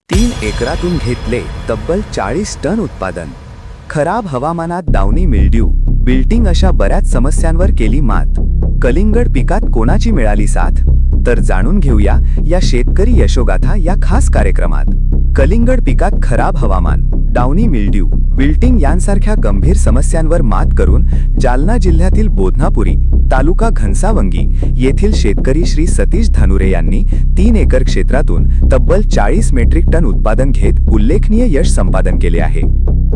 3 एकरातून घेतले तब्बल 40 टन उत्पादन. खराब हवामानात डाउनी मिल्ड्यू, बिल्टिंग अशा बऱ्याच समस्यांवर केली मात. कलिंगड पिकात कोणाची मिळाली साथ? तर जाणून घेऊया या शेतकरी यशोगाथा या खास कार्यक्रमात. कलिंगड पिकात खराब हवामान, डाउनी मिल्ड्यू, बिल्टिंग यांसारख्या गंभीर समस्यांवर मात करून जालना जिल्ह्यातील बोधनापुरी, तालुका घनसावंगी येथील शेतकरी श्री सतीश धानुरे यांनी 3 एकर क्षेत्रातून तब्बल 40 मेट्रिक टन उत्पादन घेत उल्लेखनीय यश संपादन केले आहे.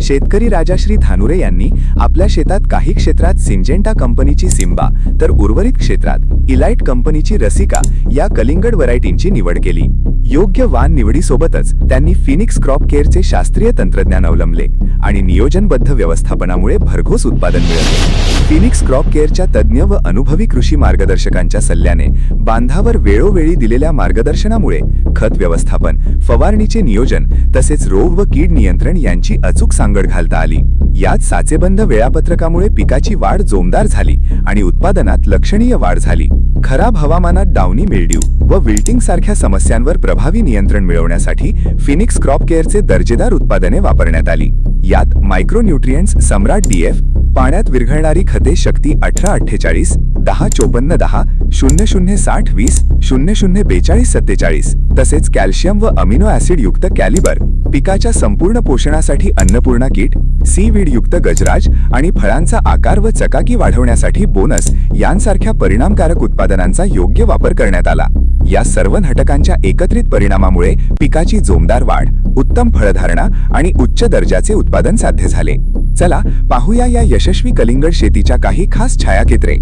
शेतकरी राजाश्री धानुरे यांनी आपल्या शेतात काही क्षेत्रात सिंजेंटा कंपनीची सिम्बा तर उर्वरित क्षेत्रात इलाइट कंपनीची रसिका या कलिंगड व्हरायटींची निवड केली. योग्य वाण निवडीसोबतच त्यांनी फिनिक्स क्रॉप केअरचे शास्त्रीय तंत्रज्ञान अवलंबले आणि नियोजनबद्ध व्यवस्थापनामुळे भरघोस उत्पादन मिळवले. फिनिक्स क्रॉप केअरच्या तज्ज्ञ व अनुभवी कृषी मार्गदर्शकांच्या सल्ल्याने बांधावर वेळोवेळी दिलेल्या मार्गदर्शनामुळे खत व्यवस्थापन, फवारणीचे नियोजन तसेच रोग व कीड नियंत्रण यांची अचूक सांगड घालता आली. यात साचेबंद वेळापत्रकामुळे पिकाची वाढ जोमदार झाली आणि उत्पादनात लक्षणीय वाढ झाली. खराब हवामानात डाउनी मिल्ड्यू व विल्टिंग सारख्या समस्यांवर प्रभावी नियंत्रण मिळवण्यासाठी फिनिक्स क्रॉप केअरचे दर्जेदार उत्पादने वापरण्यात आली. यात मायक्रोन्यूट्रिएंट्स सम्राट DF, पाण्यात विरघळणारी खते शक्ती 1848, 105410, 006020, 004247 तसेच कॅल्शियम व अमिनो ॲसिड युक्त कॅलिबर, पिकाच्या संपूर्ण पोषणासाठी अन्नपूर्णा किट, सीवीड युक्त गजराज आणि फळांचा आकार व चकाकी वाढवण्यासाठी बोनस यांसारख्या परिणामकारक उत्पादनांचा योग्य वापर करण्यात आला. या सर्व घटकांच्या एकत्रित परिणामामुळे पिकाची जोमदार वाढ, उत्तम फळधारणा आणि उच्च दर्जाचे उत्पादन साध्य झाले. चला पाहूया या यशस्वी कलिंगड शेतीच्या काही खास छायाचित्रे.